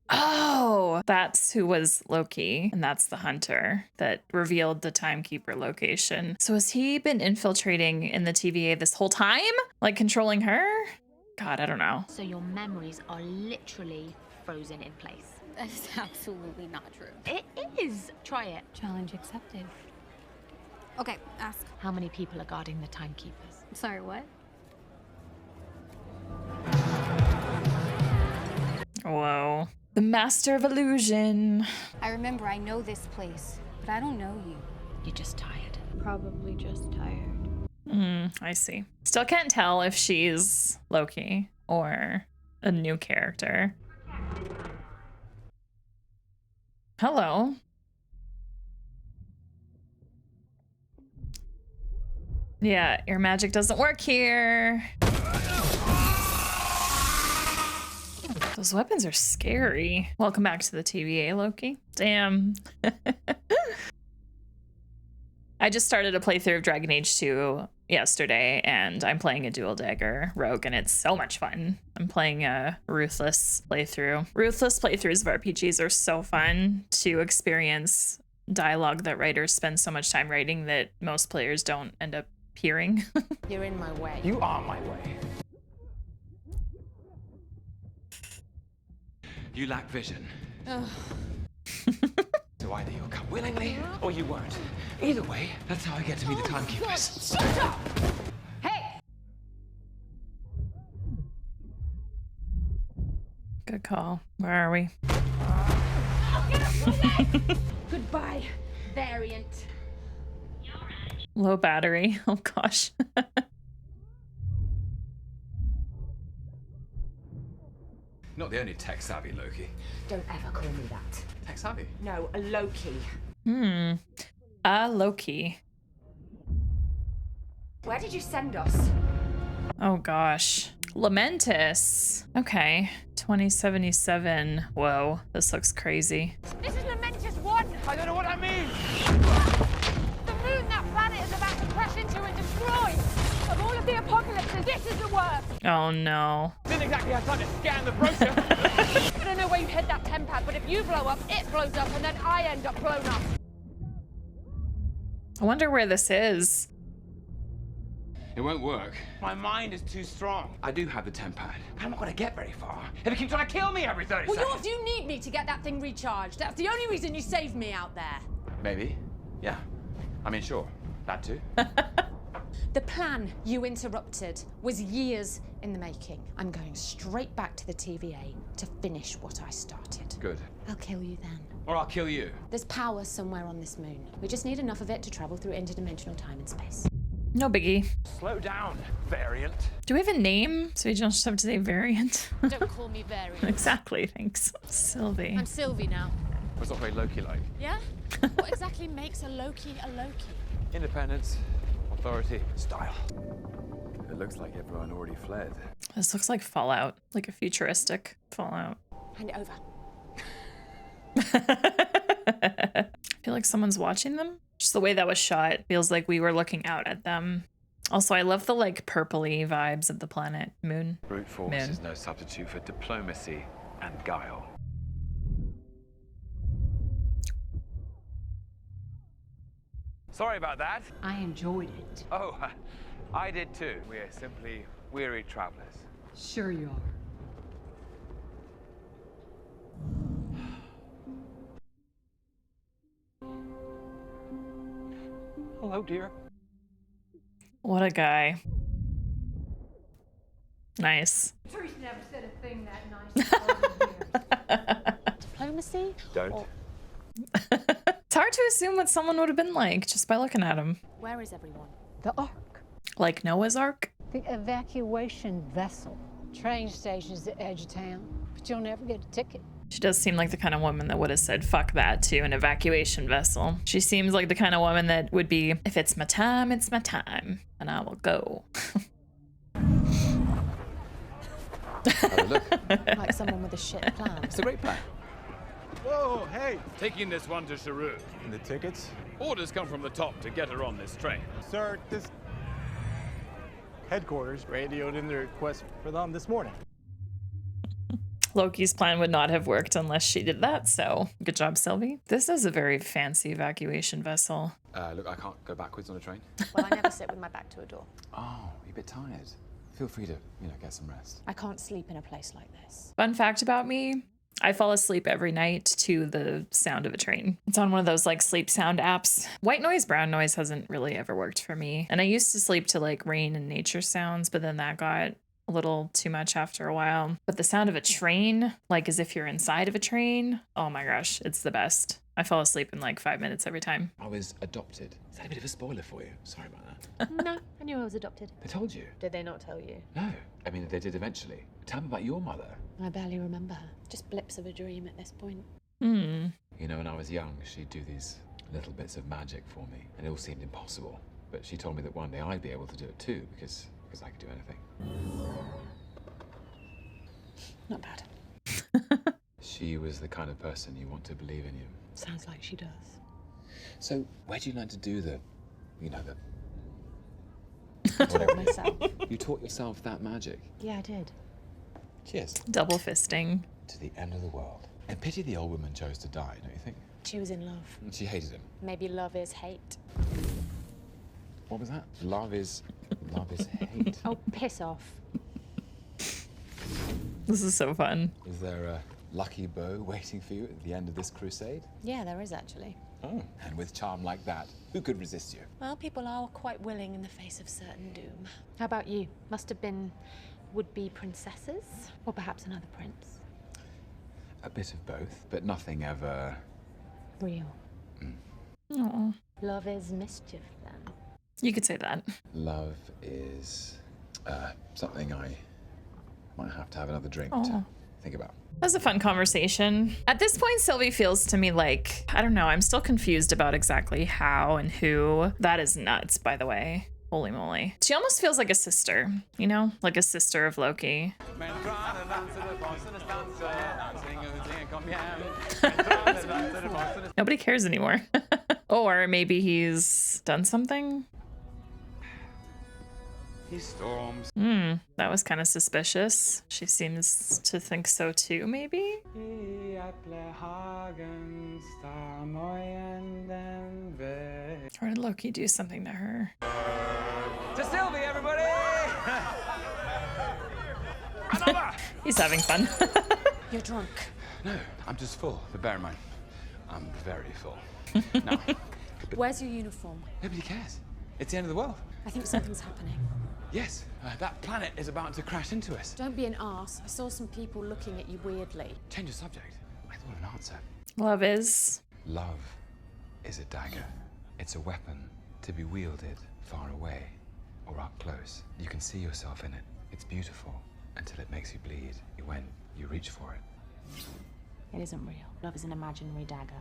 Oh, that's who was Loki, and that's the hunter that revealed the timekeeper location. So has he been infiltrating in the TVA this whole time? Like controlling her? God, I don't know. So your memories are literally frozen in place. That is absolutely not true. It is. Try it. Challenge accepted. Okay, ask. How many people are guarding the timekeepers? Sorry, what? Whoa. The master of illusion. I remember I know this place, but I don't know you. You're just tired. Probably just tired. I see. Still can't tell if she's Loki or a new character. Hello. Yeah, your magic doesn't work here. Those weapons are scary. Welcome back to the TVA, Loki. Damn. I just started a playthrough of Dragon Age 2 yesterday, and I'm playing a dual dagger rogue, and it's so much fun. I'm playing a Ruthless playthrough. Ruthless playthroughs of RPGs are so fun to experience dialogue that writers spend so much time writing that most players don't end up hearing. You're in my way. You are my way. You lack vision. Ugh. So either you'll come willingly, or you won't. Either way, that's how I get to be the timekeepers. Shut up! Hey! Good call. Where are we? Goodbye, variant. Low battery. Oh gosh. Not the only tech-savvy Loki. Don't ever call me that. Tech-savvy? No, a Loki. Loki. Where did you send us? Oh gosh. Lamentus. Okay. 2077. Whoa, this looks crazy. This is Lamentus 1! I don't know what I mean! The moon that planet is about to crash into and destroy! Of all of the apocalypses, this is the worst! Oh no. Didn't exactly have time to scan the brochure. I don't know where you hid that tempad, but if you blow up, it blows up, and then I end up blown up. I wonder where this is. It won't work. My mind is too strong. I do have the tempad. I'm not gonna get very far. If it keeps trying to kill me every 30 Well, seconds. you need me to get that thing recharged. That's the only reason you saved me out there. Maybe. Yeah. I mean, sure. That too. The plan you interrupted was years in the making. I'm going straight back to the TVA to finish what I started. Good. I'll kill you then. Or I'll kill you. There's power somewhere on this moon. We just need enough of it to travel through interdimensional time and space. No biggie. Slow down, variant. Do we have a name? So we don't just have to say variant. Don't call me variant. Exactly, thanks. Sylvie. I'm Sylvie now. It's not very Loki-like. Yeah? What exactly makes a Loki a Loki? Independence, authority, style. It looks like everyone already fled. This looks like Fallout, like a futuristic Fallout. Hand it over. I feel like someone's watching them. Just the way that was shot feels like we were looking out at them. Also, I love the like purpley vibes of the planet moon. Brute force is no substitute for diplomacy and guile. Sorry about that. I enjoyed it. Oh, I did too. We're simply weary travelers. Sure you are. Hello, dear. What a guy. Nice. Teresa never said a thing that nice. Diplomacy? Don't. It's hard to assume what someone would have been like just by looking at him. Where is everyone? The Ark. Like Noah's Ark? The evacuation vessel. Train station's the edge of town, but you'll never get a ticket. She does seem like the kind of woman that would have said fuck that to an evacuation vessel. She seems like the kind of woman that would be, if it's my time, and I will go. Oh, look. Like someone with a shit plan. It's a great plan. Whoa, hey! Taking this one to Sharu. And the tickets? Orders come from the top to get her on this train. Sir, this headquarters radioed in the request for them this morning. Loki's plan would not have worked unless she did that, so good job, Sylvie. This is a very fancy evacuation vessel. Look, I can't go backwards on a train. Well, I never sit with my back to a door. Oh, you're a bit tired. Feel free to, get some rest. I can't sleep in a place like this. Fun fact about me, I fall asleep every night to the sound of a train. It's on one of those like sleep sound apps. White noise, brown noise hasn't really ever worked for me. And I used to sleep to like rain and nature sounds, but then that got a little too much after a while. But the sound of a train, like as if you're inside of a train, oh my gosh, it's the best. I fall asleep in like 5 minutes every time. I was adopted. Is that a bit of a spoiler for you? Sorry about that. No, I knew I was adopted. They told you? Did they not tell you? No. I mean, they did eventually. Tell me about your mother. I barely remember her. Just blips of a dream at this point. Hmm. When I was young, she'd do these little bits of magic for me, and it all seemed impossible. But she told me that one day I'd be able to do it too, because I could do anything. Not bad. She was the kind of person you want to believe in you. Sounds like she does. So, where'd you learn to do the Taught myself. You taught yourself that magic? Yeah, I did. Cheers. Double fisting. To the end of the world. And pity the old woman chose to die, don't you think? She was in love. She hated him. Maybe love is hate. What was that? Love is hate. Oh, piss off. This is so fun. Is there lucky bow waiting for you at the end of this crusade? Yeah, there is actually. Oh, and with charm like that, who could resist you? Well, people are quite willing in the face of certain doom. How about you? Must have been would-be princesses? Or perhaps another prince? A bit of both, but nothing ever... Real. Oh, Love is mischief, then. you could say that. Love is something I might have to have another drink Aw. to think about. That was a fun conversation. At this point, Sylvie feels to me like, I don't know, I'm still confused about exactly how and who. That is nuts, by the way. Holy moly. She almost feels like a sister, you know? Like a sister of Loki. Nobody cares anymore. Or maybe he's done something? He storms. That was kind of suspicious. She seems to think so too, maybe? Or did Loki do something to her? To Sylvie, everybody! He's having fun. You're drunk. No, I'm just full. But bear in mind, I'm very full. Now, Where's your uniform? nobody cares. It's the end of the world. I think something's happening. Yes, that planet is about to crash into us. Don't be an arse. I saw some people looking at you weirdly. Change the subject. I thought of an answer. Love is. Love is a dagger. It's a weapon to be wielded far away or up close. You can see yourself in it. It's beautiful until it makes you bleed when you reach for it. It isn't real. Love is an imaginary dagger.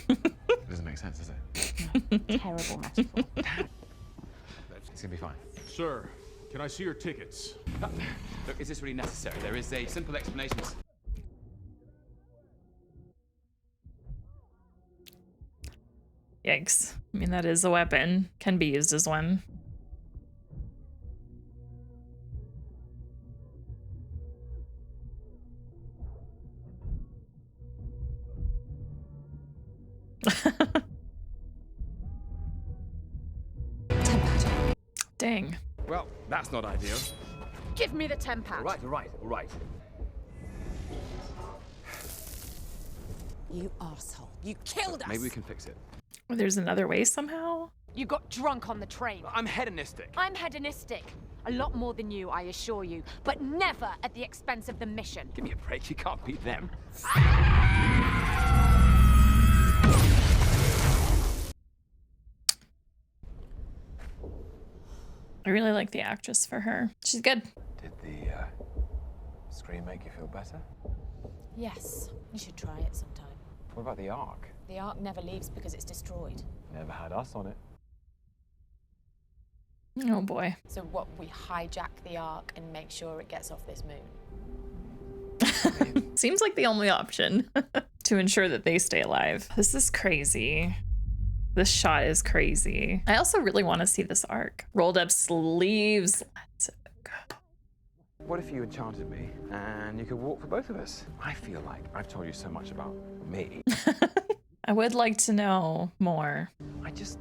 It doesn't make sense, does it? Terrible metaphor. It's gonna be fine. Sir, can I see your tickets? Look, is this really necessary? There is a simple explanation. Yikes. I mean, that is a weapon. Can be used as one. Dang. Well, that's not ideal. Give me the 10 pounds. All right. You arsehole. You killed us! Maybe we can fix it. Well, there's another way somehow? You got drunk on the train. I'm hedonistic. I'm hedonistic. A lot more than you, I assure you, but never at the expense of the mission. Give me a break, you can't beat them. I really like the actress for her. She's good. Did the scream make you feel better? Yes, you should try it sometime. What about the Ark? The Ark never leaves because it's destroyed. Never had us on it. Oh boy. So what, we hijack the Ark and make sure it gets off this moon? Seems like the only option to ensure that they stay alive. This is crazy. This shot is crazy. I also really want to see this Ark. Rolled up sleeves. Let's go. What if you enchanted me and you could walk for both of us? I feel like I've told you so much about me. I would like to know more. I just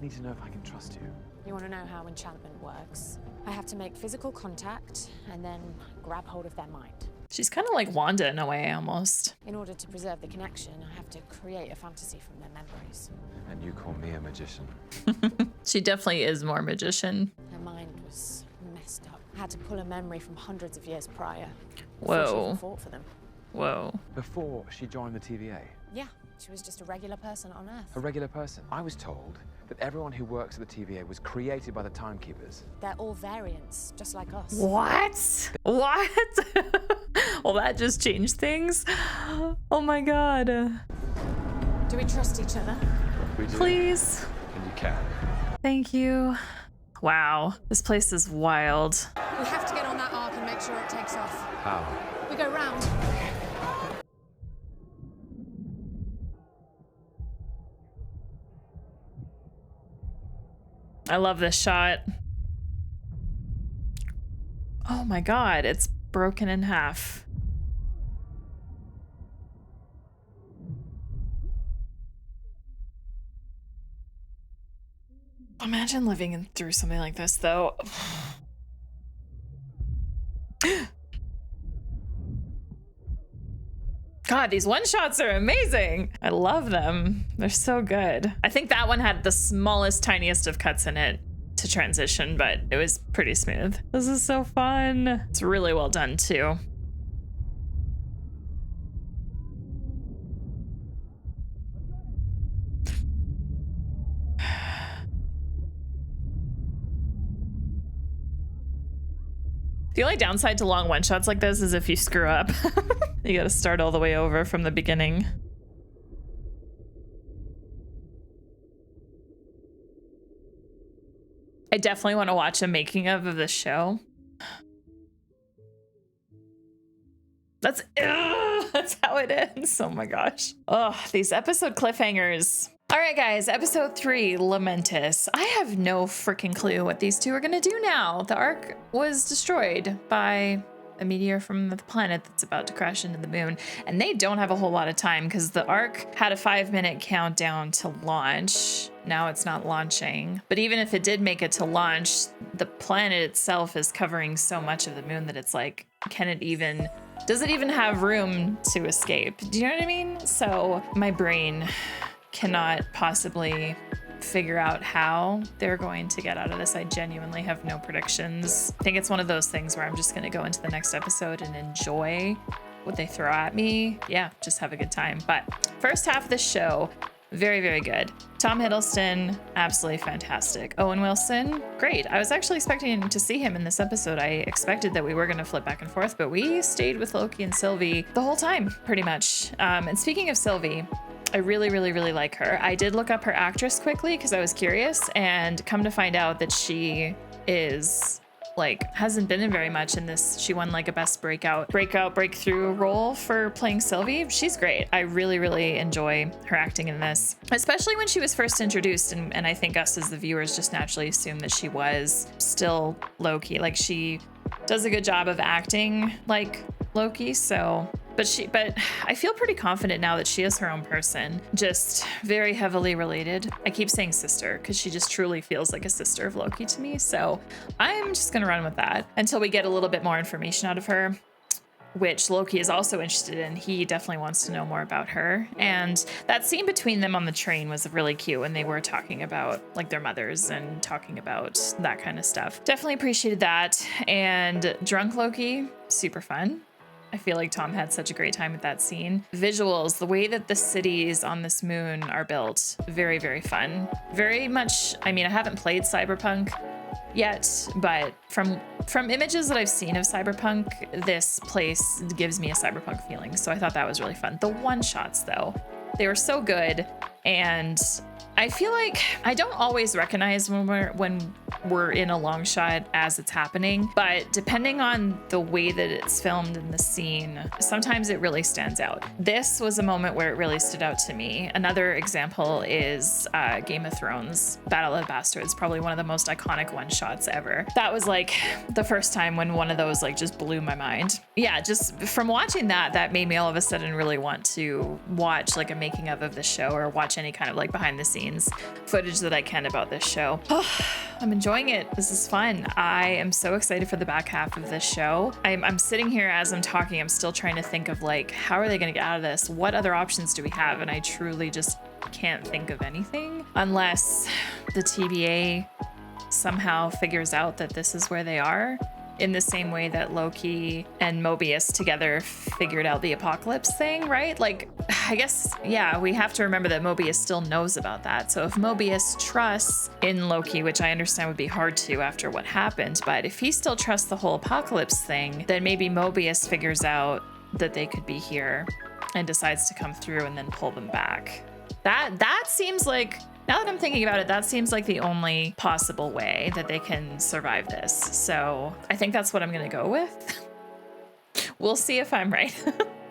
need to know if I can trust you. You want to know how enchantment works? I have to make physical contact and then grab hold of their mind. She's kind of like Wanda in a way, almost. In order to preserve the connection, I have to create a fantasy from their memories. And you call me a magician. She definitely is more magician. Her mind was messed up. I had to pull a memory from hundreds of years prior. Whoa. Before she even fought for them. Whoa. Before she joined the TVA. Yeah, she was just a regular person on Earth. A regular person. I was told that everyone who works at the TVA was created by the Timekeepers. They're all variants, just like us. What? What? Well, that just changed things. Oh my god. Do we trust each other? We do. Please. And you can. Thank you. Wow, this place is wild. We have to get on that Ark and make sure it takes off. How? We go round. I love this shot. Oh my god, it's broken in half. Imagine living through something like this, though. God, these one-shots are amazing. I love them. They're so good. I think that one had the smallest, tiniest of cuts in it to transition, but it was pretty smooth. This is so fun. It's really well done too. The only downside to long one-shots like this is if you screw up. You gotta start all the way over from the beginning. I definitely want to watch a making of this show. That's how it ends. Oh my gosh. Oh, these episode cliffhangers. All right, guys, episode 3, Lamentis. I have no freaking clue what these two are gonna do now. The Ark was destroyed by a meteor from the planet that's about to crash into the moon, and they don't have a whole lot of time because the Ark had a 5-minute countdown to launch. Now it's not launching, but even if it did make it to launch, the planet itself is covering so much of the moon that it's like, does it even have room to escape? Do you know what I mean? So my brain cannot possibly figure out how they're going to get out of this. I genuinely have no predictions. I think it's one of those things where I'm just gonna go into the next episode and enjoy what they throw at me. Yeah, just have a good time. But first half of the show, very, very good. Tom Hiddleston, absolutely fantastic. Owen Wilson, great. I was actually expecting to see him in this episode. I expected that we were gonna flip back and forth, but we stayed with Loki and Sylvie the whole time, pretty much. And speaking of Sylvie, I really, really, really like her. I did look up her actress quickly because I was curious, and come to find out that she is hasn't been in very much in this. She won like a best breakthrough role for playing Sylvie. She's great. I really, really enjoy her acting in this, especially when she was first introduced. And I think us as the viewers just naturally assume that she was still Loki. Like, she does a good job of acting like Loki. So, but I feel pretty confident now that she is her own person, just very heavily related. I keep saying sister because she just truly feels like a sister of Loki to me. So I'm just gonna run with that until we get a little bit more information out of her, which Loki is also interested in. He definitely wants to know more about her. And that scene between them on the train was really cute when they were talking about like their mothers and talking about that kind of stuff. Definitely appreciated that. And drunk Loki, super fun. I feel like Tom had such a great time with that scene. Visuals, the way that the cities on this moon are built, very, very fun. Very much, I mean, I haven't played Cyberpunk yet, but from images that I've seen of Cyberpunk, this place gives me a Cyberpunk feeling. So I thought that was really fun. The one-shots though, they were so good. And I feel like I don't always recognize when we're in a long shot as it's happening, but depending on the way that it's filmed in the scene, sometimes it really stands out. This was a moment where it really stood out to me. Another example is Game of Thrones, Battle of Bastards, probably one of the most iconic one-shots ever. That was like the first time when one of those like just blew my mind. Yeah, just from watching that made me all of a sudden really want to watch like a making of the show, or watch any kind of like behind the scenes footage that I can about this show. Oh, I'm enjoying it. This is fun. I am so excited for the back half of this show. I'm sitting here as I'm talking, I'm still trying to think of like, how are they gonna get out of this? What other options do we have? And I truly just can't think of anything unless the TVA somehow figures out that this is where they are, in the same way that Loki and Mobius together figured out the apocalypse thing, right? Like, I guess, yeah, we have to remember that Mobius still knows about that. So if Mobius trusts in Loki, which I understand would be hard to after what happened, but if he still trusts the whole apocalypse thing, then maybe Mobius figures out that they could be here and decides to come through and then pull them back. That seems like, now that I'm thinking about it, that seems like the only possible way that they can survive this. So I think that's what I'm gonna go with. We'll see if I'm right.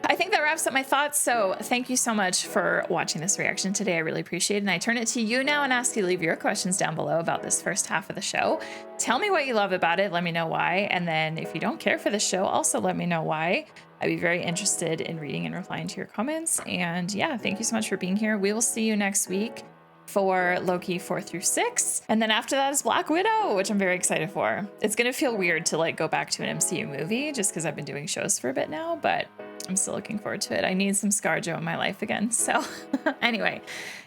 I think that wraps up my thoughts. So thank you so much for watching this reaction today. I really appreciate it. And I turn it to you now and ask you to leave your questions down below about this first half of the show. Tell me what you love about it. Let me know why. And then if you don't care for the show, also let me know why. I'd be very interested in reading and replying to your comments. And yeah, thank you so much for being here. We will see you next week for Loki 4 through 6. And then after that is Black Widow, which I'm very excited for. It's gonna feel weird to like go back to an MCU movie just because I've been doing shows for a bit now, but I'm still looking forward to it. I need some ScarJo in my life again. So anyway,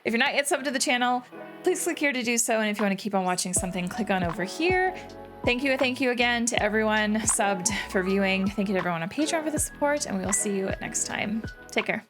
if you're not yet subbed to the channel, please click here to do so. And if you want to keep on watching something, click on over here. Thank you again to everyone subbed for viewing. Thank you to everyone on Patreon for the support, and we will see you next time. Take care.